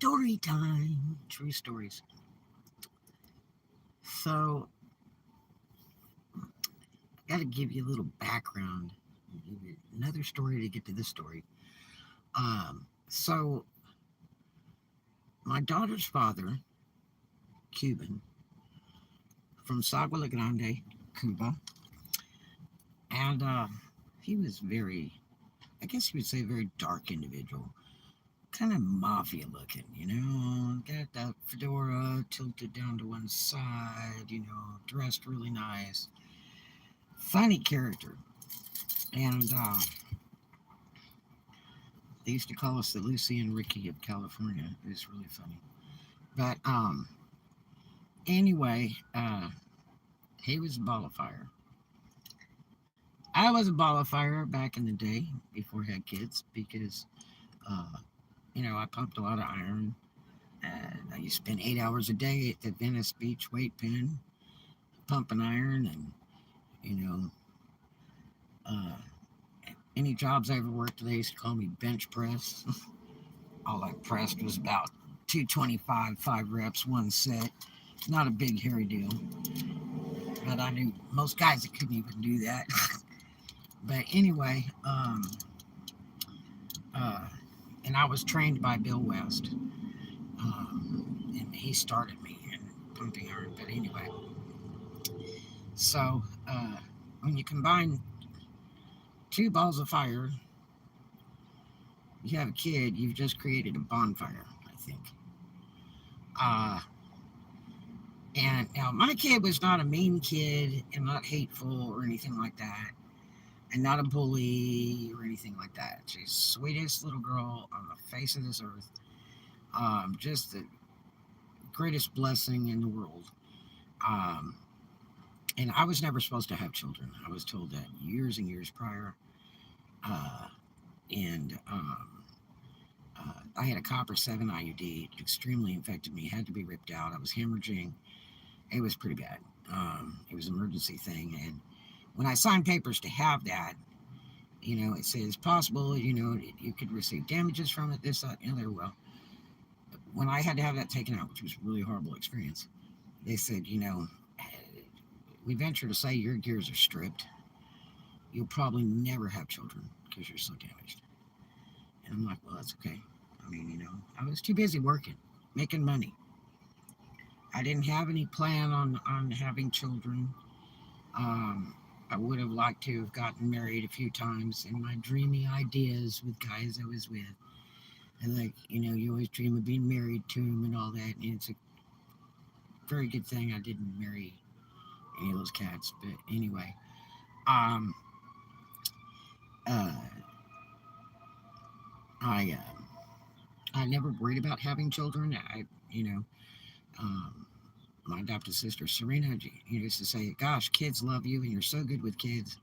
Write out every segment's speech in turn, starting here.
Story time. True stories. So, I got to give you a little background. Give you another story to get to this story. So my daughter's father, Cuban, from Sagua Grande, Cuba, and he was I guess you would say, very dark individual, kind of mafia looking, got that fedora tilted down to one side, dressed really nice, funny character, and they used to call us the Lucy and Ricky of California. It was really funny. But anyway, he was a ball of fire. I was a ball of fire back in the day before I had kids because, uh, I pumped a lot of iron. I used to spend 8 hours a day at the Venice Beach weight pen, pumping iron, and you know, uh, any jobs I ever worked, they used to call me bench press. All I pressed was about 225, 5 reps, one set. Not a big hairy deal, but I knew most guys that couldn't even do that. But anyway, uh, and I was trained by Bill West, and he started me in pumping iron. But anyway, so when you combine two balls of fire, you have a kid, you've just created a bonfire, I think. Uh, and now my kid was not a mean kid and not hateful or anything like that, and not a bully or anything like that. She's the sweetest little girl on the face of this earth. Just the greatest blessing in the world. Um, and I was never supposed to have children. I was told that years and years prior. Uh, and I had a copper 7 IUD. It extremely infected me. It had to be ripped out. I was hemorrhaging. It was pretty bad. It was an emergency thing. And when I signed papers to have that, it says possible, you could receive damages from it, this, that, and the other. Well, when I had to have that taken out, which was a really horrible experience, they said, we venture to say your gears are stripped. You'll probably never have children because you're so damaged. And I'm like, well, that's okay. I mean, I was too busy working, making money. I didn't have any plan on having children. I would have liked to have gotten married a few times in my dreamy ideas with guys I was with. And like, you always dream of being married to them and all that. And it's a very good thing I didn't marry any of those cats. But anyway, um, uh, I I never worried about having children. Um, my adopted sister Serena used to say, "Gosh, kids love you, and you're so good with kids.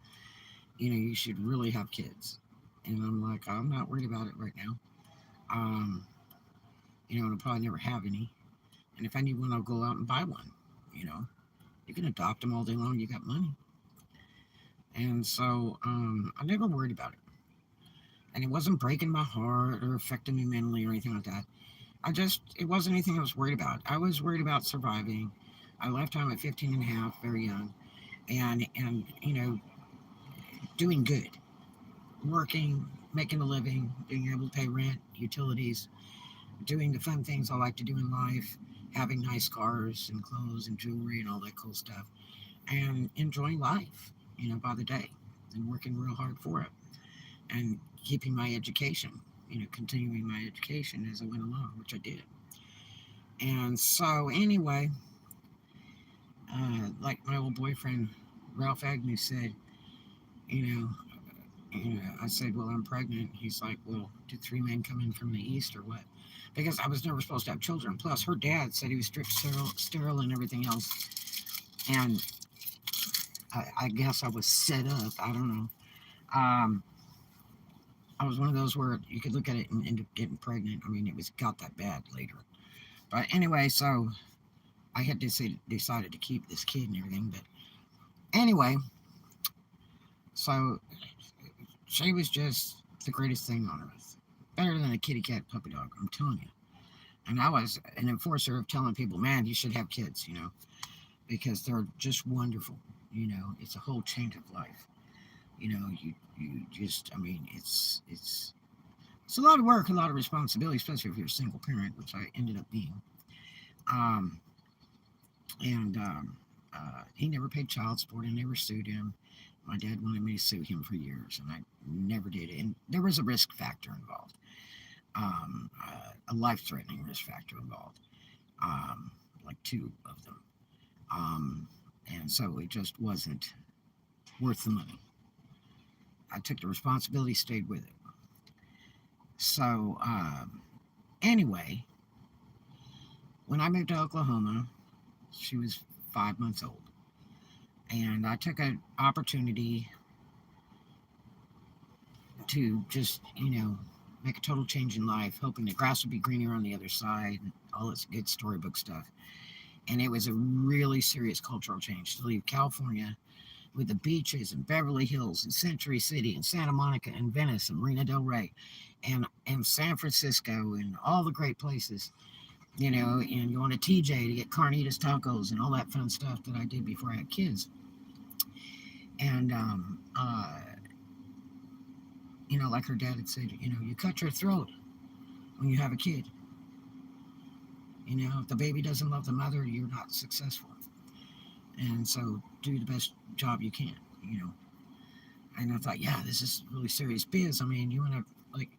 You should really have kids." And I'm like, I'm not worried about it right now. Um, and I'll probably never have any. And if I need one, I'll go out and buy one. You know, you can adopt them all day long. You got money. And so I never worried about it. And it wasn't breaking my heart or affecting me mentally or anything like that. It wasn't anything I was worried about. I was worried about surviving. I left home at 15 and a half, very young, and doing good, working, making a living, being able to pay rent, utilities, doing the fun things I like to do in life, having nice cars and clothes and jewelry and all that cool stuff, and enjoying life, by the day, and working real hard for it, and keeping my education, continuing my education as I went along, which I did. And so, anyway, like my old boyfriend Ralph Agnew said, you know, I said, well, I'm pregnant. He's like, well, did three men come in from the east or what? Because I was never supposed to have children. Plus, her dad said he was strict sterile and everything else. And I guess I was set up. I don't know. Um, I was one of those where you could look at it and end up getting pregnant. I mean, got that bad later. But anyway, so I had decided to keep this kid and everything. But anyway, so she was just the greatest thing on earth. Better than a kitty cat puppy dog, I'm telling you. And I was an enforcer of telling people, man, you should have kids, you know, because they're just wonderful. You know, it's a whole change of life. You know, you just, I mean, it's a lot of work, a lot of responsibility, especially if you're a single parent, which I ended up being. Um, and he never paid child support. I never sued him. My dad wanted me to sue him for years, and I never did. And there was a risk factor involved, a life-threatening risk factor involved, like two of them. Um, and so it just wasn't worth the money. I took the responsibility, stayed with it. So anyway, when I moved to Oklahoma, she was 5 months old, and I took an opportunity to just, make a total change in life, hoping the grass would be greener on the other side, and all this good storybook stuff. And it was a really serious cultural change to leave California with the beaches and Beverly Hills and Century City and Santa Monica and Venice and Marina del Rey and San Francisco and all the great places, and going to TJ to get carnitas tacos and all that fun stuff that I did before I had kids. And, like her dad had said, you cut your throat when you have a kid. If the baby doesn't love the mother, you're not successful. And so do the best job you can. And I thought, yeah, this is really serious biz. I mean, you want to, like,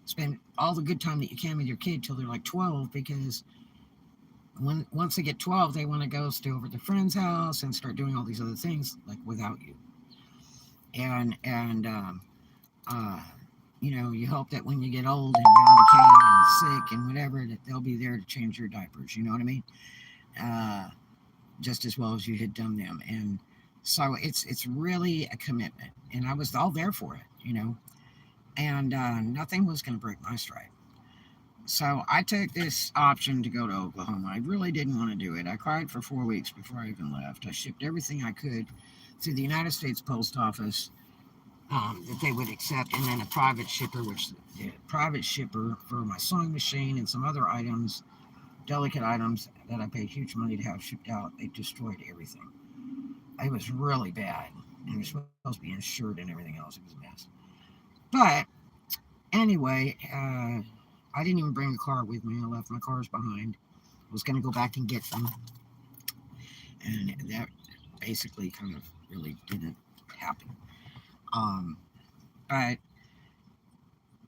spend all the good time that you can with your kid till they're like 12, because once they get 12, they want to go stay over at their friend's house and start doing all these other things, like, without you. And you hope that when you get old and you're on vacation and sick and whatever, that they'll be there to change your diapers. You know what I mean? Just as well as you had done them. And so it's really a commitment. And I was all there for it. And nothing was going to break my stride. So I took this option to go to Oklahoma. I really didn't want to do it. I cried for 4 weeks before I even left. I shipped everything I could through the United States Post Office that they would accept, and then a private shipper, which the private shipper for my sewing machine and some other items, delicate items that I paid huge money to have shipped out, they destroyed everything. It was really bad. And it was supposed to be insured and everything else. It was a mess. But anyway, I didn't even bring a car with me. I left my cars behind. I was going to go back and get them. And that basically kind of really didn't happen. But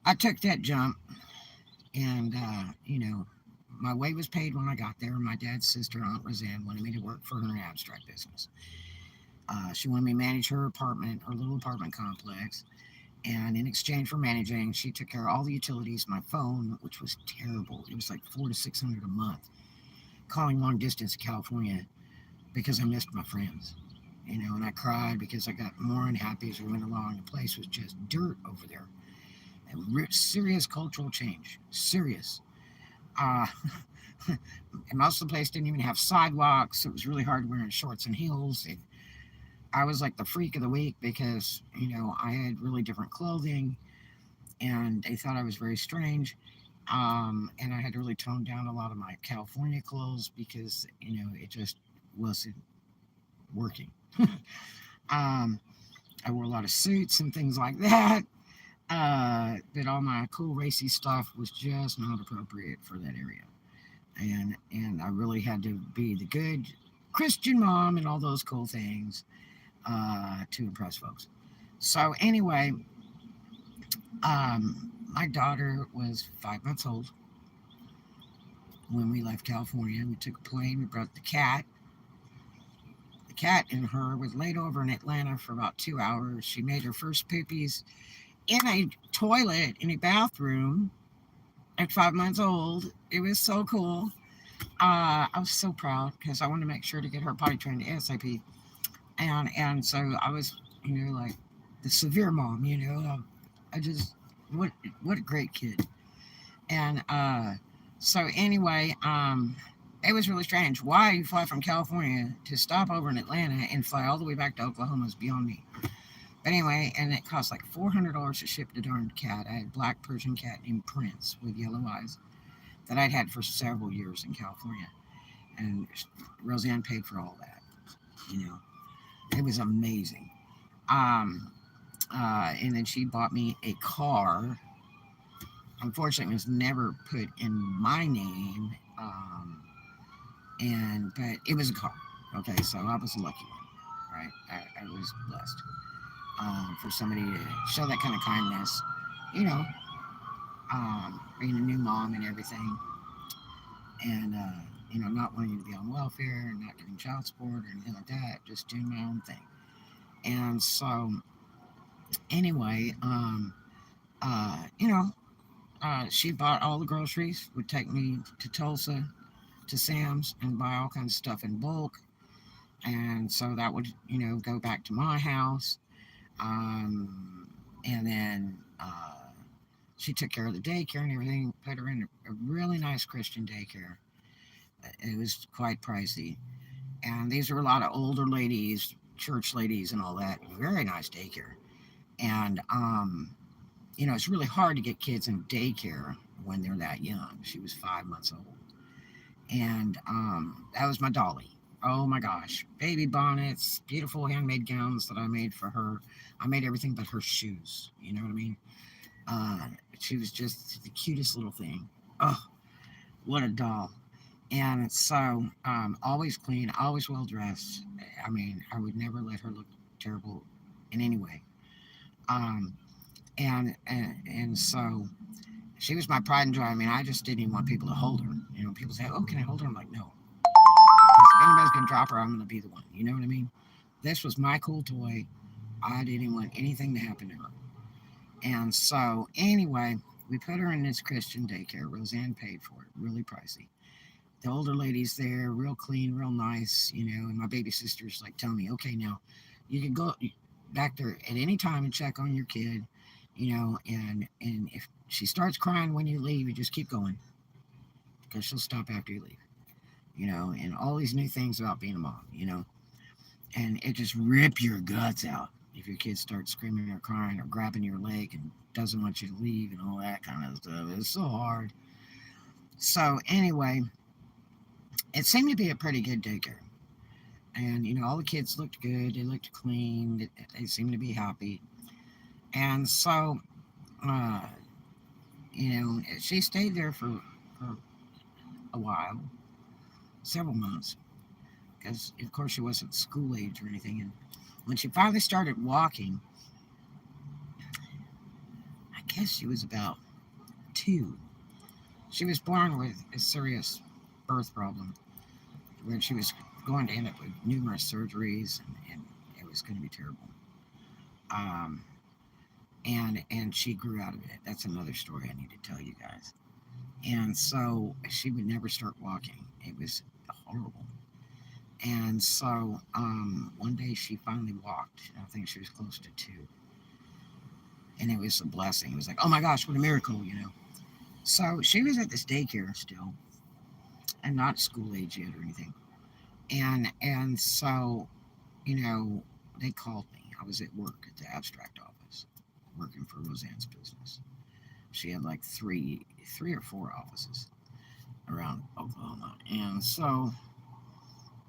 I took that jump, and, my way was paid when I got there. My dad's sister, Aunt Roseanne, wanted me to work for her in abstract business. She wanted me to manage her apartment, her little apartment complex. And in exchange for managing, she took care of all the utilities, my phone, which was terrible. It was like $400 to $600 a month, calling long distance to California because I missed my friends. And I cried because I got more unhappy as we went along. The place was just dirt over there. And serious cultural change. Serious. Uh, and most of the place didn't even have sidewalks. It was really hard wearing shorts and heels. And I was like the freak of the week because, I had really different clothing, and they thought I was very strange. And I had to really tone down a lot of my California clothes because, it just wasn't working. um, I wore a lot of suits and things like that. That all my cool racy stuff was just not appropriate for that area. And I really had to be the good Christian mom and all those cool things to impress folks. So anyway, my daughter was 5 months old when we left California. We took a plane. We brought the cat. The cat and her was laid over in Atlanta for about 2 hours. She made her first poopies in a toilet in a bathroom at 5 months old. It was so cool. I was so proud because I wanted to make sure to get her potty trained ASAP. And so I was, like the severe mom. I just what a great kid. And so anyway, it was really strange. Why you fly from California to stop over in Atlanta and fly all the way back to Oklahoma is beyond me. But anyway, and it cost like $400 to ship the darn cat. I had a black Persian cat named Prince with yellow eyes. that I'd had for several years in California. And Roseanne paid for all that. You know, it was amazing. Um, and then she bought me a car. Unfortunately, it was never put in my name. And but it was a car. Okay, so I was a lucky one, right? I was blessed for somebody to show that kind of kindness. You know, being a new mom and everything, and not wanting to be on welfare and not getting child support or anything like that, just doing my own thing. And so, anyway, she bought all the groceries, would take me to Tulsa, to Sam's, and buy all kinds of stuff in bulk. And so that would, go back to my house. And then she took care of the daycare and everything, put her in a really nice Christian daycare. It was quite pricey. And these were a lot of older ladies, church ladies, and all that. Very nice daycare. And, it's really hard to get kids in daycare when they're that young. She was 5 months old. And that was my dolly. Oh my gosh. Baby bonnets, beautiful handmade gowns that I made for her. I made everything but her shoes. You know what I mean? Uh, she was just the cutest little thing. Oh, what a doll. And so, always clean, always well dressed. I mean, I would never let her look terrible in any way. Um, and so she was my pride and joy. I mean, I just didn't even want people to hold her. People say, "Oh, can I hold her?" I'm like, "No," because if anybody's gonna drop her, I'm gonna be the one. You know what I mean? This was my cool toy. I didn't want anything to happen to her. And so, anyway, we put her in this Christian daycare. Roseanne paid for it, really pricey. The older ladies there, real clean, real nice, and my baby sister's like telling me, okay, now you can go back there at any time and check on your kid, and if she starts crying when you leave, you just keep going because she'll stop after you leave, and all these new things about being a mom, and it just rip your guts out if your kid starts screaming or crying or grabbing your leg and doesn't want you to leave and all that kind of stuff. It's so hard. So anyway, it seemed to be a pretty good daycare. And, all the kids looked good. They looked clean. They seemed to be happy. And so, uh, she stayed there for a while, several months, because, of course, she wasn't school age or anything. And when she finally started walking, I guess she was about 2. She was born with a serious birth problem where she was going to end up with numerous surgeries, and it was going to be terrible. Um, and she grew out of it. That's another story I need to tell you guys. And so she would never start walking. It was horrible. And so one day she finally walked. I think she was close to 2, and it was a blessing. It was like, oh my gosh, what a miracle. So she was at this daycare still, and not school age yet or anything. And so, you know, they called me. I was at work at the abstract office, working for Roseanne's business. She had like three or four offices around Oklahoma, and so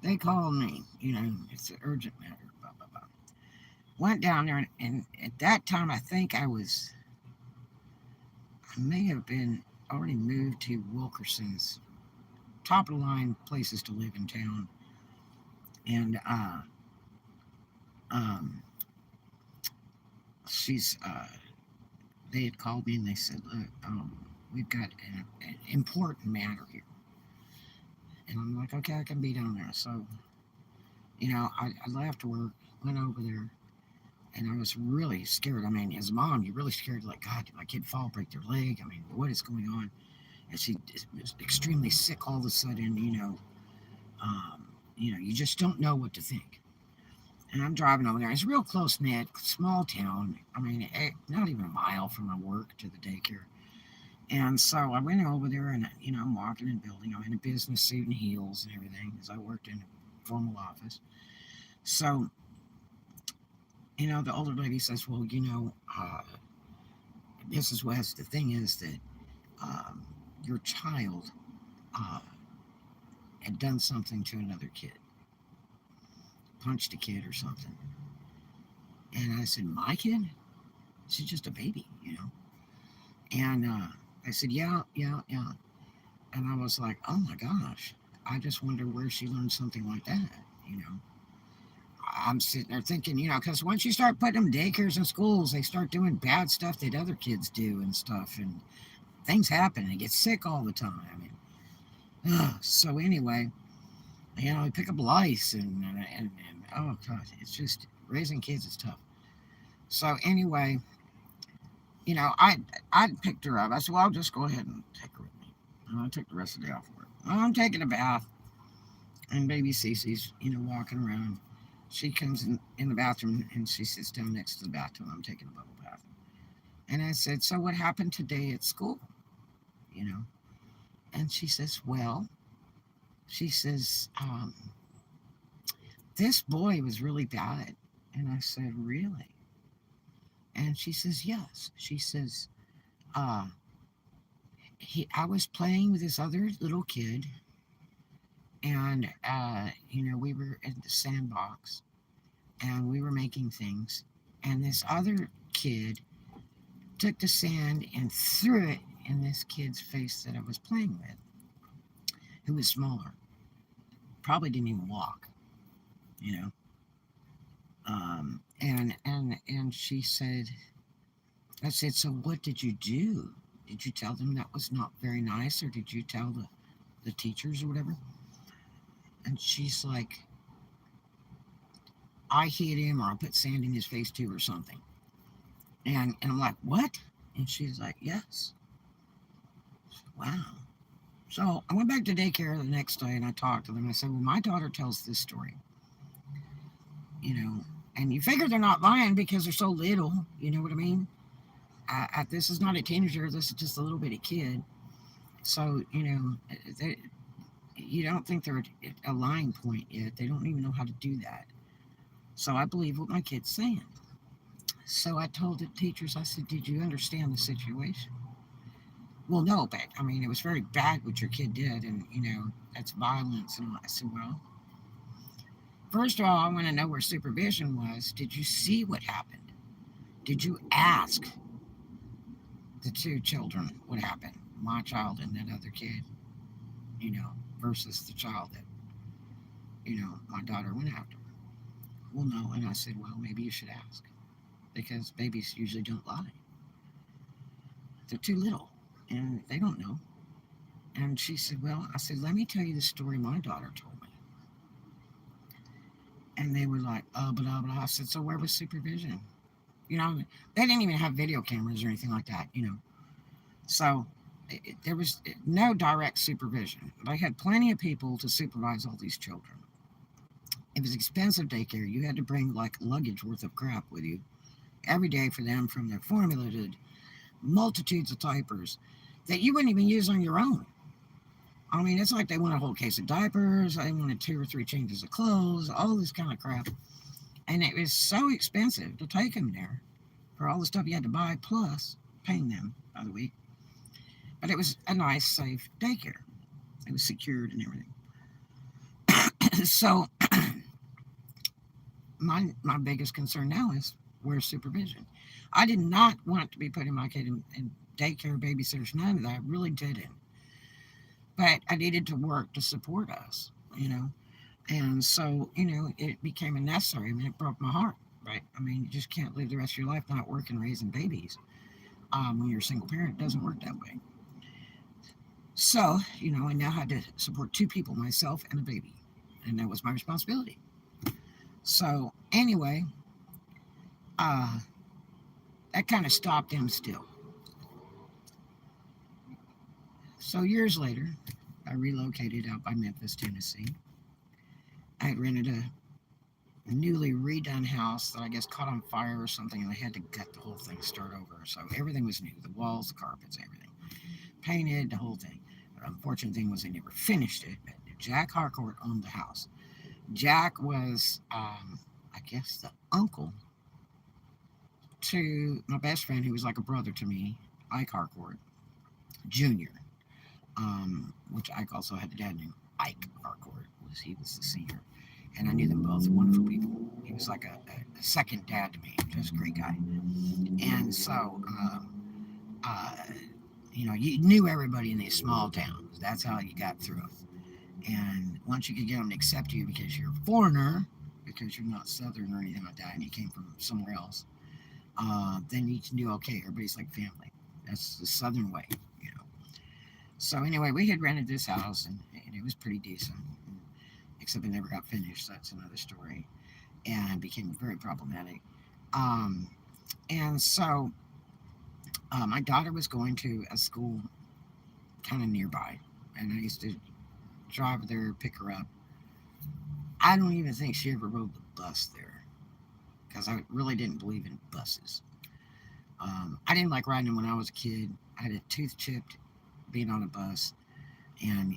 they called me. It's an urgent matter. Blah blah blah. Went down there, and at that time, I may have been already moved to Wilkerson's top of the line places to live in town, and um, she's they had called me and they said, look, we've got an important matter here. And I'm like, okay, I can be down there. So, I left work, went over there, and I was really scared. I mean, as a mom, you're really scared, like, God, did my kid fall, break their leg? I mean, what is going on? And she was extremely sick all of a sudden, you just don't know what to think. And I'm driving over there. It's real close knit, small town. I mean, not even a mile from my work to the daycare. And so I went over there, and I'm walking in the building. I'm in a business suit and heels and everything, because I worked in a formal office. So, the older lady says, well, this is what the thing is that your child uh, had done something to another kid, punched a kid or something. And I said, my kid? She's just a baby, you know. And I said, yeah, yeah, yeah. And I was like, oh my gosh, I just wonder where she learned something like that, you know. I'm sitting there thinking, you know, because once you start putting them in daycares and schools, they start doing bad stuff that other kids do and stuff, and things happen, and they get sick all the time. And, so anyway, you know, I pick up lice, and oh god, it's just raising kids is tough. So anyway, you know, I picked her up. I said, well, I'll just go ahead and take her with me. And I took the rest of the day off work. Well, I'm taking a bath, and baby Cece's, you know, walking around. She comes in the bathroom and she sits down next to the bathtub. I'm taking a bubble bath. And I said, so what happened today at school? You know? And she says, well, she says, this boy was really bad. And I said, really? And she says, yes. She says, uh, I was playing with this other little kid, and you know, we were in the sandbox, and we were making things, and this other kid took the sand and threw it in this kid's face that I was playing with, who was smaller, probably didn't even walk, you know. And she said, I said, so what did you do? Did you tell them that was not very nice, or did you tell the teachers or whatever? And she's like, I hit him, or I put sand in his face too, or something. And I'm like, what? And she's like, yes. Wow. So I went back to daycare the next day and I talked to them. I said, well, my daughter tells this story, you know, and you figure they're not lying because they're so little. You know what I mean? This is not a teenager. This is just a little bitty kid. So, you know, you don't think they're at a lying point yet. They don't even know how to do that. So I believe what my kid's saying. So I told the teachers, I said, did you understand the situation? Well, no, but I mean, it was very bad what your kid did, and you know, that's violence. And I said, well, first of all, I want to know where supervision was. Did you see what happened? Did you ask the two children what happened? My child and that other kid, you know, versus the child that, you know, my daughter went after. Well, no. And I said, well, maybe you should ask because babies usually don't lie. They're too little and they don't know. And she said, well, I said, let me tell you the story my daughter told me. And they were like, blah, blah. I said, so where was supervision? You know, they didn't even have video cameras or anything like that, you know. So there was no direct supervision. They had plenty of people to supervise all these children. It was expensive daycare. You had to bring like luggage worth of crap with you every day for them, from their formula to multitudes of diapers that you wouldn't even use on your own. I mean, it's like they want a whole case of diapers. They wanted 2 or 3 changes of clothes, all this kind of crap. And it was so expensive to take them there for all the stuff you had to buy, plus paying them by the week. But it was a nice, safe daycare. It was secured and everything. So my biggest concern now is where's supervision? I did not want to be putting my kid in daycare, babysitters, none of that. I really didn't. But I needed to work to support us, you know. And so, you know, it became a necessary. I mean, it broke my heart, right? I mean, you just can't live the rest of your life not working, raising babies. When you're a single parent, it doesn't work that way. So, you know, I now had to support 2 people, myself and a baby. And that was my responsibility. So, anyway, uh, that kind of stopped him still. So, years later, I relocated out by Memphis, Tennessee. I had rented a newly redone house that I guess caught on fire or something, and I had to gut the whole thing, start over. So, everything was new, the walls, the carpets, everything. Painted, the whole thing. The unfortunate thing was they never finished it. But Jack Harcourt owned the house. Jack was, I guess, the uncle to my best friend, who was like a brother to me, Ike Harcourt Jr. which Ike also had a dad named Ike Harcourt. He was the senior, and I knew them both. Wonderful people. He was like a second dad to me. Just a great guy. And so, uh, you knew everybody in these small towns. That's how you got through them. And once you could get them to accept you because you're a foreigner, because you're not Southern or anything like that, and you came from somewhere else, then you can do okay. Everybody's like family. That's the Southern way, you know. So anyway, we had rented this house, and it was pretty decent, except it never got finished. So that's another story, and became very problematic. Um, and so my daughter was going to a school kind of nearby, and I used to drive there, pick her up. I don't even think she ever rode the bus there because I really didn't believe in buses. I didn't like riding them when I was a kid. I had a tooth chipped being on a bus, and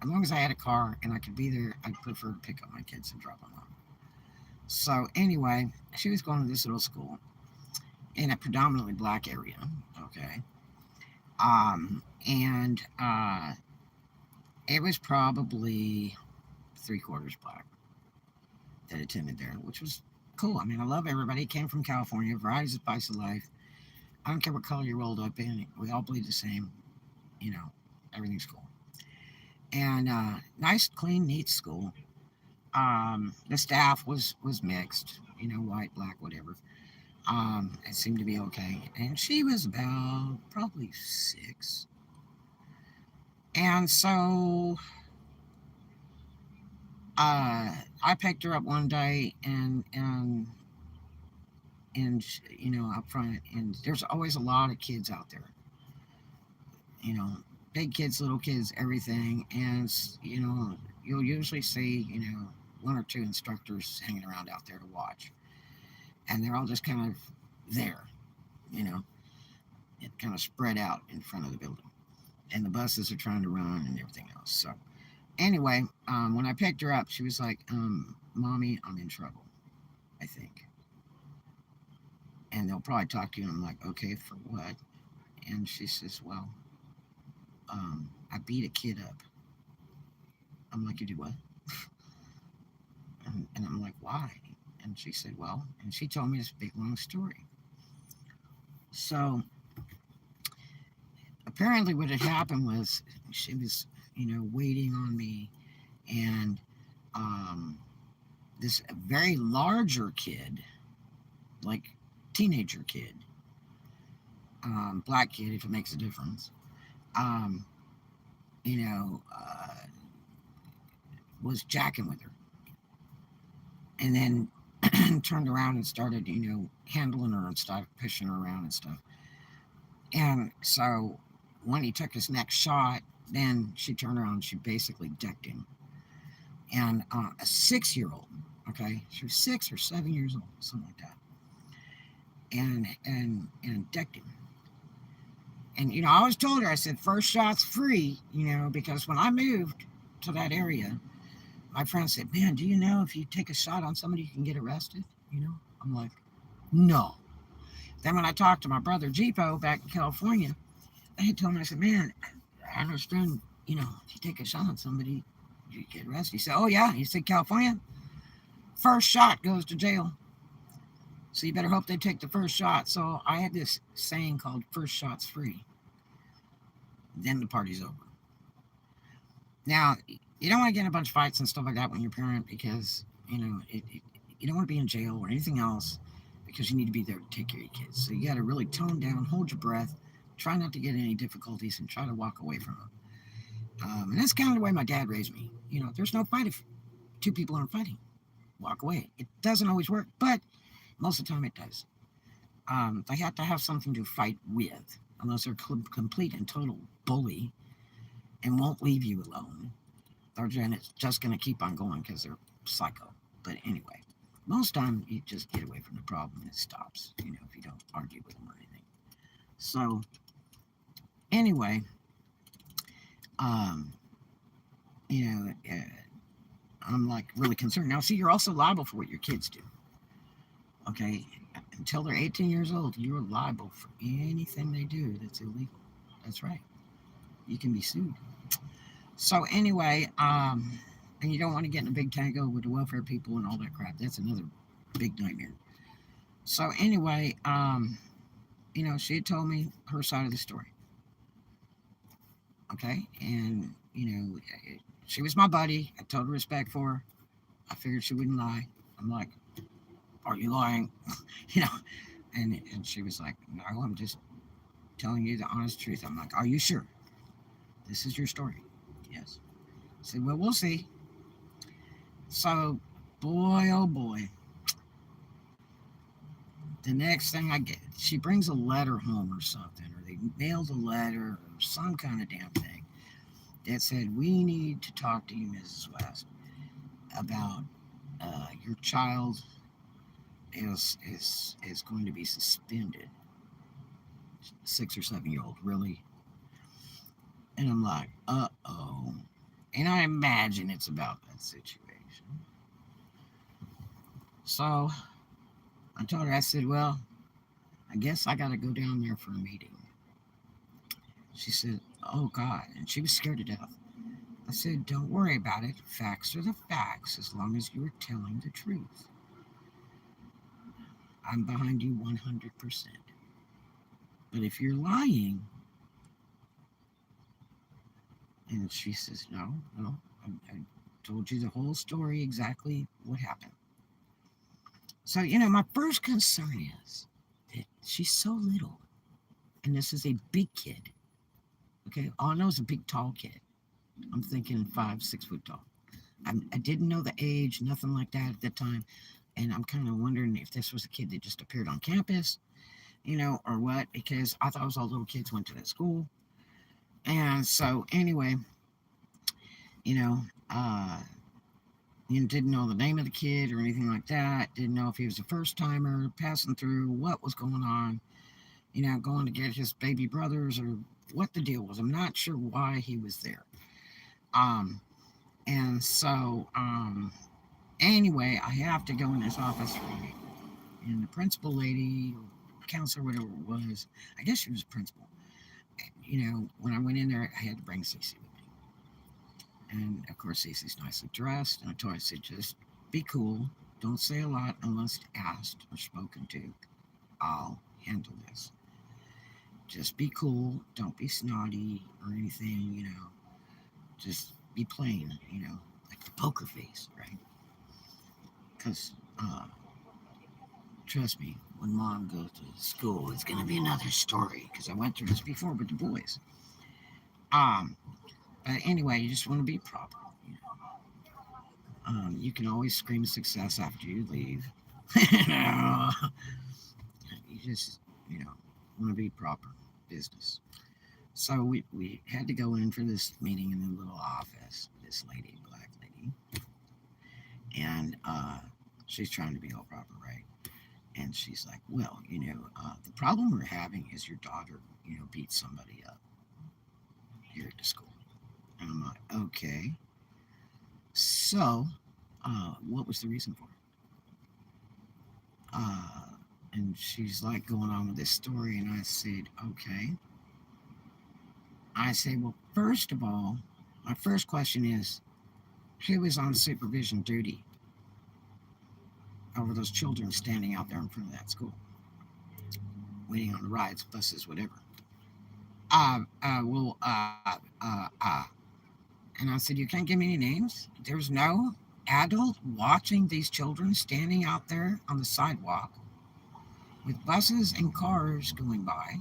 as long as I had a car and I could be there, I'd prefer to pick up my kids and drop them off. So anyway, she was going to this little school in a predominantly black area. Okay, and it was probably three-quarters black that attended there, which was cool. I mean, I love everybody. Came from California, varieties of spice of life. I don't care what color you rolled up in. We all bleed the same. You know, everything's cool. And nice, clean, neat school. The staff was mixed. You know, white, black, whatever. It seemed to be okay. And she was about probably 6. And so I picked her up one day and up front, and there's always a lot of kids out there. You know, big kids, little kids, everything, and you'll usually see one or two instructors hanging around out there to watch, and they're all just kind of there, you know, it kind of spread out in front of the building, and the buses are trying to run and everything else. So anyway, when I picked her up, she was like, "Mommy, I'm in trouble, I think." And they'll probably talk to you, and I'm like, "Okay, for what?" And she says, "Well, I beat a kid up." I'm like, "You do what?" And I'm like, "Why?" And she said, "Well," and she told me this big long story. So apparently, what had happened was she was, waiting on me, and um, this very larger kid, like teenager kid, black kid, if it makes a difference, um, you know, uh, was jacking with her, and then turned around and started, handling her and stuff, pushing her around and stuff. And so when he took his next shot, then she turned around and she basically decked him. And a 6-year-old, okay, she was 6 or 7 years old, something like that, and decked him. And I always told her, I said, first shot's free, because when I moved to that area, my friend said, "Man, do you know if you take a shot on somebody, you can get arrested?" I'm like, "No." Then when I talked to my brother Jeepo back in California, I had told him, I said, "Man, I understand, if you take a shot on somebody, you get arrested." He said, "Oh, yeah." He said, "California, first shot goes to jail. So you better hope they take the first shot." So I had this saying called "first shot's free." Then the party's over. Now, you don't want to get in a bunch of fights and stuff like that when you're a parent because, you don't want to be in jail or anything else because you need to be there to take care of your kids. So you got to really tone down, hold your breath, try not to get any difficulties, and try to walk away from them. And that's kind of the way my dad raised me. There's no fight if two people aren't fighting. Walk away. It doesn't always work, but most of the time it does. They have to have something to fight with, unless they're complete and total bully and won't leave you alone. They're just going to keep on going because they're psycho. But anyway, most time you just get away from the problem and it stops, if you don't argue with them or anything. So anyway, um, you know, uh, I'm like really concerned. Now, see, you're also liable for what your kids do. Okay, until they're 18 years old, you're liable for anything they do that's illegal. That's right. you can be sued. So anyway, and you don't want to get in a big tango with the welfare people and all that crap. That's another big nightmare. So anyway, she had told me her side of the story. Okay, and she was my buddy. I told her respect for her. I figured she wouldn't lie. I'm like, "Are you lying?" you know, and she was like, "No, I'm just telling you the honest truth." I'm like, "Are you sure this is your story?" Yes. I said, "Well, we'll see." So, boy, oh boy, the next thing I get, she brings a letter home or something, or they mailed a letter or some kind of damn thing that said, "We need to talk to you, Mrs. West, about your child is going to be suspended." 6 or 7 year old, really? And I'm like, uh-oh. And I imagine it's about that situation. So I told her, I said, "Well, I guess I got to go down there for a meeting." She said, "Oh, God." And she was scared to death. I said, "Don't worry about it. Facts are the facts as long as you're telling the truth. I'm behind you 100%. But if you're lying," and she says, "No, no, I told you the whole story, exactly what happened." So, my first concern is that she's so little, and this is a big kid. Okay, all I know is a big, tall kid. I'm thinking 5, 6 foot tall. I didn't know the age, nothing like that at that time. And I'm kind of wondering if this was a kid that just appeared on campus, or what, because I thought it was all little kids went to that school. And so, anyway, you know, uh, you didn't know the name of the kid or anything like that. Didn't know if he was a first timer passing through, what was going on, going to get his baby brothers or what the deal was. I'm not sure why he was there. Um, and so, anyway, I have to go in this office for a meeting. And the principal lady, counselor, whatever it was, I guess she was a principal. When I went in there, I had to bring Cece with me. And of course, Cece's nicely dressed. And I told her, I said, "Just be cool. Don't say a lot unless asked or spoken to. I'll handle this. Just be cool. Don't be snotty or anything. Just be plain, like the poker face, right? Because, trust me, when mom goes to school, it's going to be another story because I went through this before with the boys. Um, but anyway, you just want to be proper. You can always scream success after you leave. you just, want to be proper business. So we had to go in for this meeting in the little office. This lady, black lady, and she's trying to be all proper, right? And she's like, "Well, the problem we're having is your daughter, beat somebody up here at the school." And I'm like, "Okay. So, what was the reason for it?" And she's like going on with this story, and I said, "Okay." I said, "Well, first of all, my first question is, who was on supervision duty over those children standing out there in front of that school, waiting on the rides, buses, whatever?" Well, And I said, "You can't give me any names? There's no adult watching these children standing out there on the sidewalk with buses and cars going by,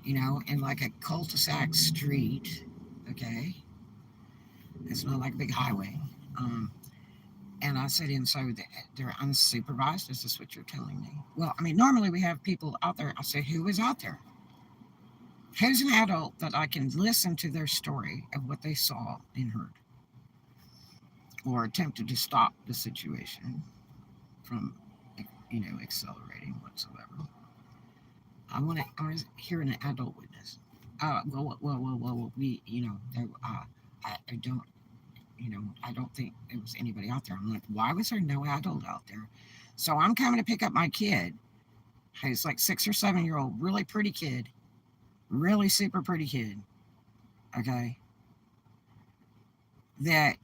in like a cul-de-sac street, okay? It's not like a big highway." And I said, "And so they're unsupervised? Is this what you're telling me?" "Well, I mean, normally we have people out there." I said, "Who is out there? Who's an adult that I can listen to their story of what they saw and heard, or attempted to stop the situation from, accelerating whatsoever? I want to hear an adult witness." Well, we, I don't, I don't think there was anybody out there." I'm like, "Why was there no adult out there?" So I'm coming to pick up my kid, who's like 6 or 7 year old, really pretty kid, really super pretty kid, okay, that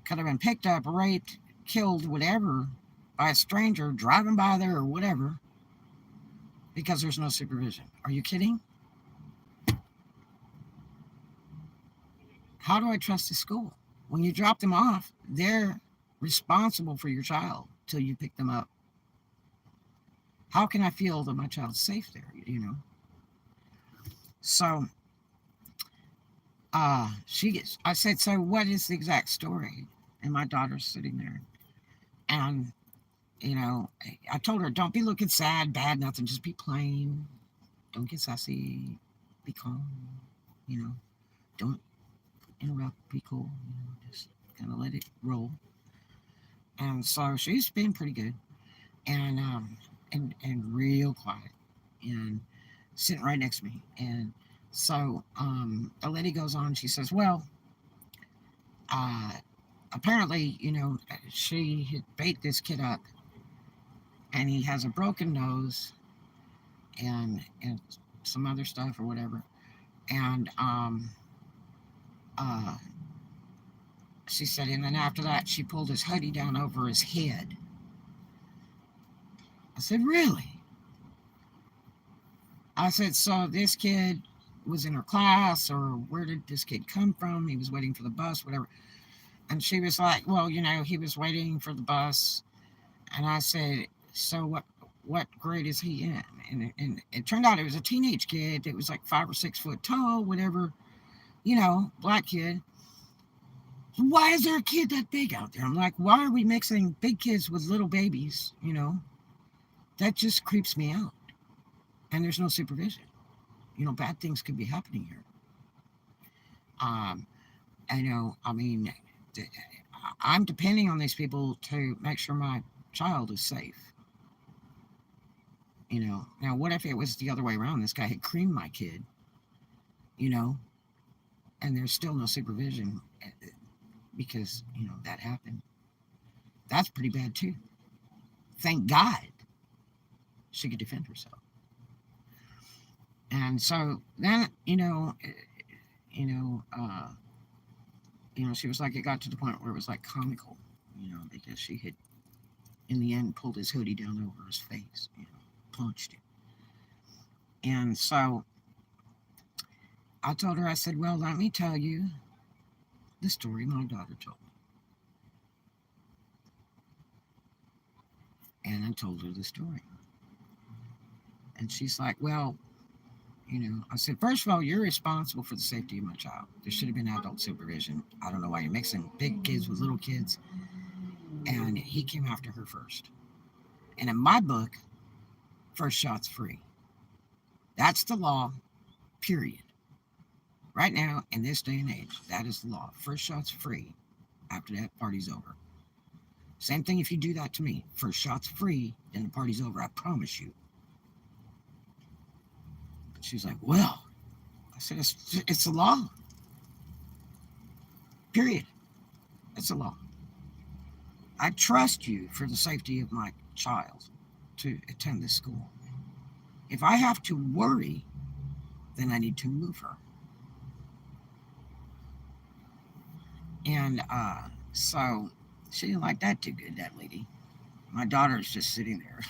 could have been picked up, raped, killed, whatever, by a stranger driving by there or whatever, because there's no supervision. Are you kidding? How do I trust the school? When you drop them off, they're responsible for your child till you pick them up. How can I feel that my child's safe there? So she gets. I said, so what is the exact story? And my daughter's sitting there, and I told her, don't be looking sad, bad, nothing. Just be plain. Don't get sassy. Be calm. You know, don't interrupt. Be cool. Just kind of let it roll. And so she's been pretty good, and real quiet, and sitting right next to me. And so the lady goes on. She says, well, uh, apparently, she had bait this kid up, and he has a broken nose, and some other stuff or whatever. And uh, she said, and then after that, she pulled his hoodie down over his head. I said, really? I said, so this kid was in her class, or where did this kid come from? He was waiting for the bus, whatever. And she was like, well, he was waiting for the bus. And I said, so what grade is he in? And it turned out it was a teenage kid that was like 5 or 6 foot tall, whatever, black kid. Why is there a kid that big out there? I'm like, why are we mixing big kids with little babies? That just creeps me out. And there's no supervision. Bad things could be happening here. I know, I mean, I'm depending on these people to make sure my child is safe. Now what if it was the other way around? This guy had creamed my kid, and there's still no supervision because, that happened. That's pretty bad too. Thank God she could defend herself. And so then, she was like, it got to the point where it was like comical, because she had, in the end, pulled his hoodie down over his face, punched him. And so I told her, I said, well, let me tell you the story my daughter told me. And I told her the story. And she's like, well, I said, first of all, you're responsible for the safety of my child. There should have been adult supervision. I don't know why you're mixing big kids with little kids. And he came after her first. And in my book, first shot's free. That's the law, period. Right now, in this day and age, that is the law. First shot's free. After that, party's over. Same thing if you do that to me. First shot's free, then the party's over. I promise you. But she's like, well, I said, it's the law. Period. It's the law. I trust you for the safety of my child to attend this school. If I have to worry, then I need to move her. And so she didn't like that too good, that lady. My daughter's just sitting there,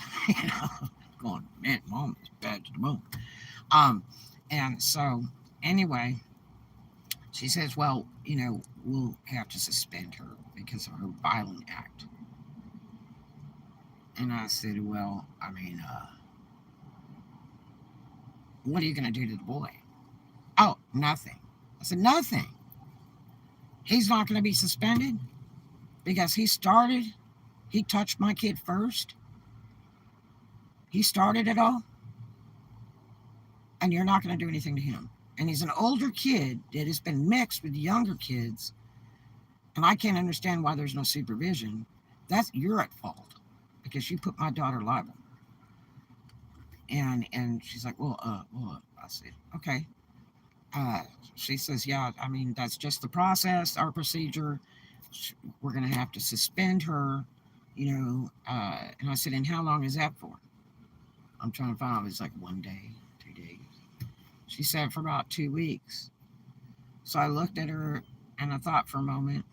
going, man, mom is bad to the bone. And so anyway, she says, well, we'll have to suspend her because of her violent act. And I said, well, I mean, what are you going to do to the boy? Oh, nothing. I said, nothing. He's not going to be suspended because he touched my kid first. He started it all. And you're not going to do anything to him. And he's an older kid that has been mixed with younger kids. And I can't understand why there's no supervision. You're at fault because you put my daughter liable. And she's like, well, I said, okay. She says, yeah, I mean, that's just the process, our procedure. We're going to have to suspend her, and I said, and how long is that for? I'm trying to find out. It's like 1 day, 2 days. She said for about 2 weeks. So I looked at her and I thought for a moment,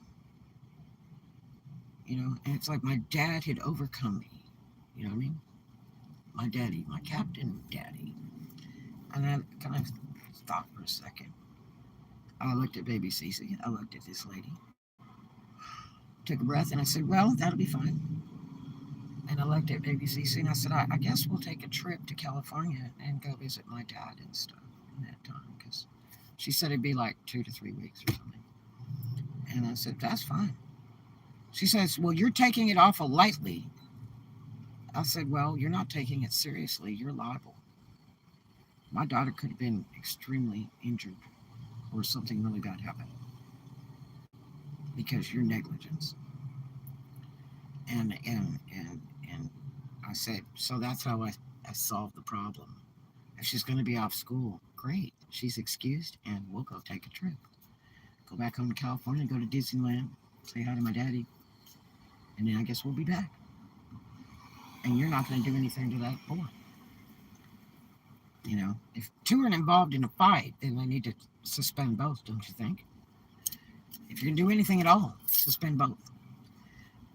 and it's like my dad had overcome me. You know what I mean? My daddy, my captain daddy. And then kind of thought for a second. I looked at baby Cece. I looked at this lady. Took a breath and I said, well, that'll be fine. And I looked at baby Cece and I said, I guess we'll take a trip to California and go visit my dad and stuff in that time. Because she said it'd be like 2 to 3 weeks or something. And I said, that's fine. She says, well, you're taking it awful lightly. I said, well, you're not taking it seriously. You're liable. My daughter could have been extremely injured or something really bad happened because your negligence. And I said, so that's how I solved the problem. If she's going to be off school, great. She's excused, and we'll go take a trip. Go back home to California, go to Disneyland, say hi to my daddy, and then I guess we'll be back. And you're not going to do anything to that boy. If two are involved in a fight, then they need to suspend both, don't you think? If you're going to do anything at all, suspend both.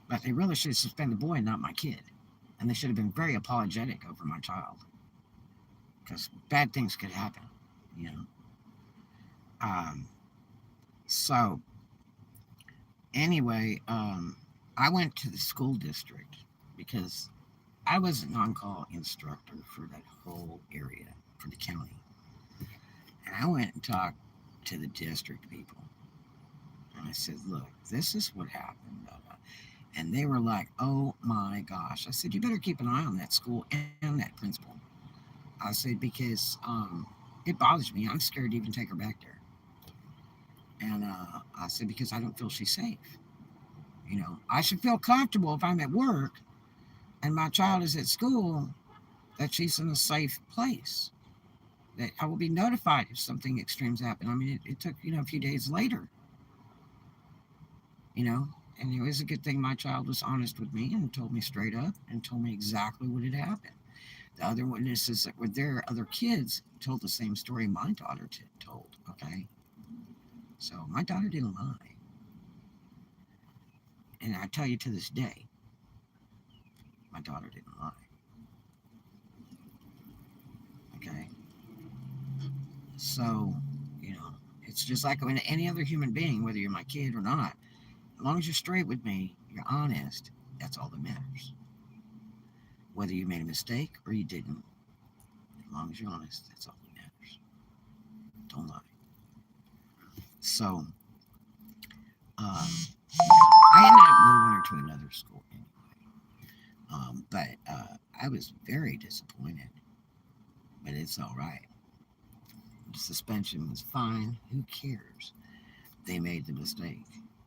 But they really should suspend the boy and not my kid. And they should have been very apologetic over my child. Because bad things could happen, you know. So, anyway, I went to the school district because I was an on-call instructor for that whole area, for the county. And I went and talked to the district people. And I said, look, this is what happened. And they were like, oh my gosh. I said, you better keep an eye on that school and that principal. I said, because it bothers me. I'm scared to even take her back there. And I said, because I don't feel she's safe. I should feel comfortable if I'm at work and my child is at school that she's in a safe place. That I will be notified if something extremes happen. I mean, it took, a few days later. And it was a good thing my child was honest with me and told me straight up and told me exactly what had happened. The other witnesses that were there, other kids, told the same story my daughter told, okay? So my daughter didn't lie. And I tell you to this day, my daughter didn't lie. Okay? So, it's just like with any other human being, whether you're my kid or not. As long as you're straight with me, you're honest, that's all that matters. Whether you made a mistake or you didn't, as long as you're honest, that's all that matters. Don't lie. So, I ended up moving her to another school anyway. But I was very disappointed. But it's all right. The suspension was fine. Who cares? They made the mistake.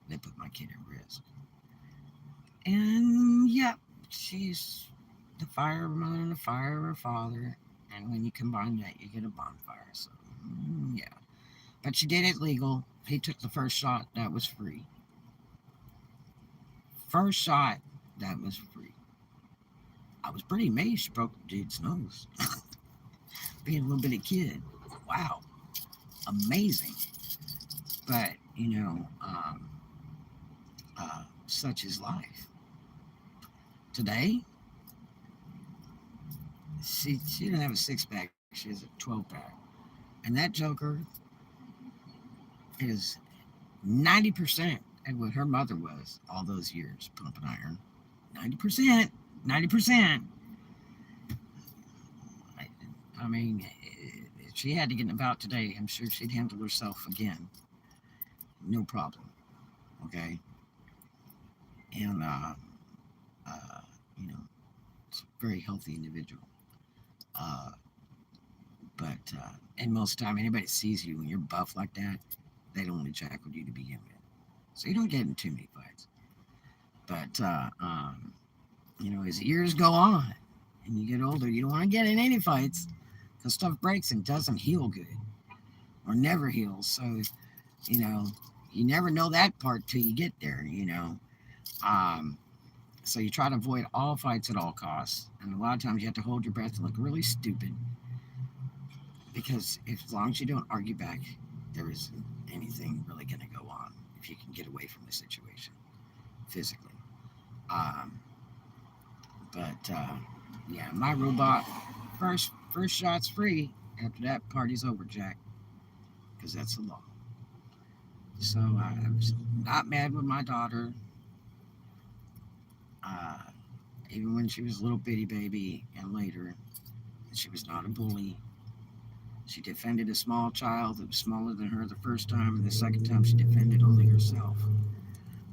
They put my kid at risk. And yeah, she's the fire of her mother and the fire of her father. And when you combine that, you get a bonfire. So, yeah. But she did it legal. He took the first shot. That was free. First shot. That was free. I was pretty amazed she broke the dude's nose. Being a little bitty kid. Wow. Amazing. But, such is life. Today, she didn't have a 6-pack, she has a 12-pack. And that joker is 90% of what her mother was all those years pumping iron. 90%. 90%. I mean, if she had to get in a bout today, I'm sure she'd handle herself again. No problem. Okay? And, it's a very healthy individual. But and most of the time, anybody sees you when you're buff like that, they don't want to jack with you to begin with. So you don't get in too many fights. But, as years go on and you get older, you don't want to get in any fights because stuff breaks and doesn't heal good or never heals. So, you never know that part till you get there, So you try to avoid all fights at all costs. And a lot of times you have to hold your breath and look really stupid. Because if, as long as you don't argue back, there isn't anything really going to go on if you can get away from the situation physically. Um, but yeah, my robot, first shot's free. After that, party's over, Jack, because that's the law. So I was not mad with my daughter, uh, even when she was a little bitty baby, and later. She was not a bully. She defended a small child that was smaller than her the first time, and the second time she defended only herself,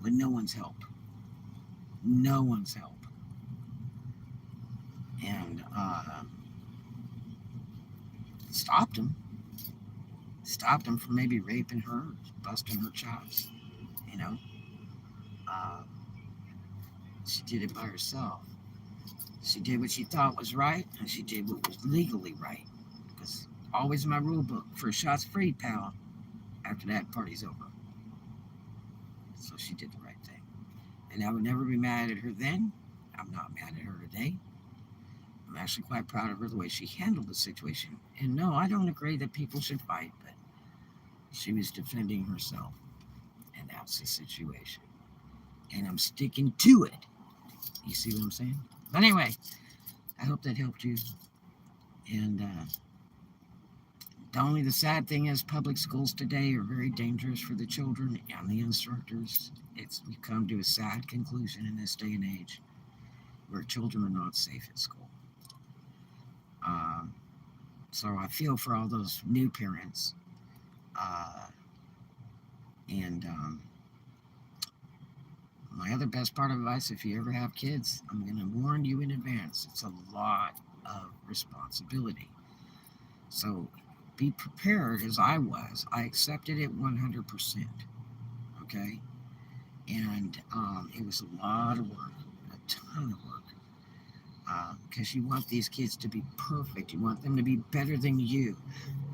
with no one's help. No one's help. And stopped him. Stopped him from maybe raping her, busting her chops. You know, uh, she did it by herself. She did what she thought was right, and she did what was legally right. Because always in my rule book, first shot's free, pal. After that, party's over. So she did the right thing. And I would never be mad at her then. I'm not mad at her today. I'm actually quite proud of her the way she handled the situation. And no, I don't agree that people should fight, but she was defending herself. And that's the situation. And I'm sticking to it. You see what I'm saying? But anyway, I hope that helped you. And only the sad thing is public schools today are very dangerous for the children and the instructors. We've come to a sad conclusion in this day and age where children are not safe at school. So I feel for all those new parents. And my other best part of advice, if you ever have kids, I'm going to warn you in advance. It's a lot of responsibility. So be prepared as I was. I accepted it 100%. Okay? And it was a lot of work, a ton of work. Because you want these kids to be perfect. You want them to be better than you.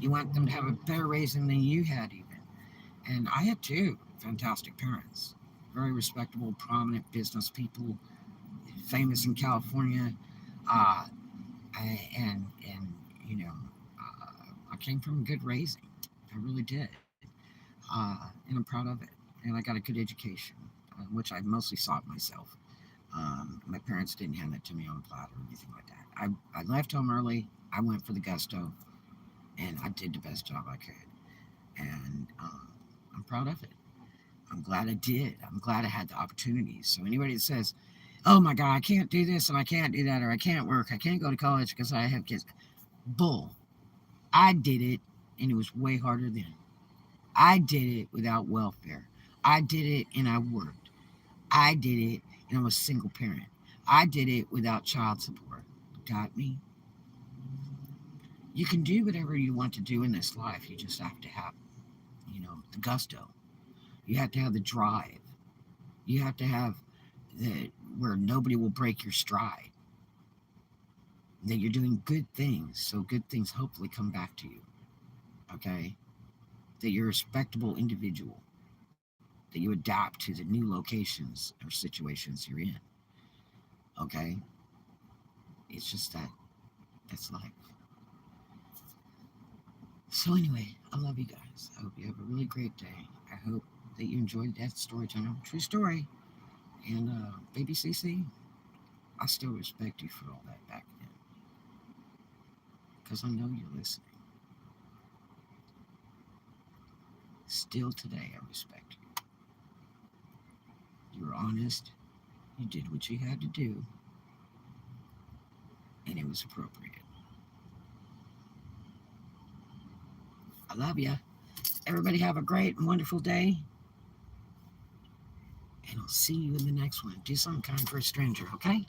You want them to have a better raising than you had, even. And I had two fantastic parents, very respectable, prominent business people, famous in California. And you know, I came from good raising. I really did. And I'm proud of it. And I got a good education, which I mostly sought myself. My parents didn't hand it to me on a platter or anything like that. I left home early. I went for the gusto, and I did the best job I could. And I'm proud of it. I'm glad I did. I'm glad I had the opportunities. So anybody that says, "Oh my God, I can't do this and I can't do that, or I can't work, I can't go to college because I have kids," bull. I did it, and it was way harder then. I did it without welfare. I did it, and I worked. I did it, and I was a single parent. I did it without child support. Got me? You can do whatever you want to do in this life. You just have to have, the gusto. You have to have the drive. You have to have the where nobody will break your stride. That you're doing good things, so good things hopefully come back to you. Okay? That you're a respectable individual. That you adapt to the new locations or situations you're in. Okay? It's just that's life. So anyway, I love you guys. I hope you have a really great day. I hope that you enjoyed that story time. True story. And baby CC, I still respect you for all that back then. Because I know you're listening. Still today, I respect you. You were honest. You did what you had to do. And it was appropriate. I love you. Everybody have a great and wonderful day. And I'll see you in the next one. Do something kind for a stranger, okay?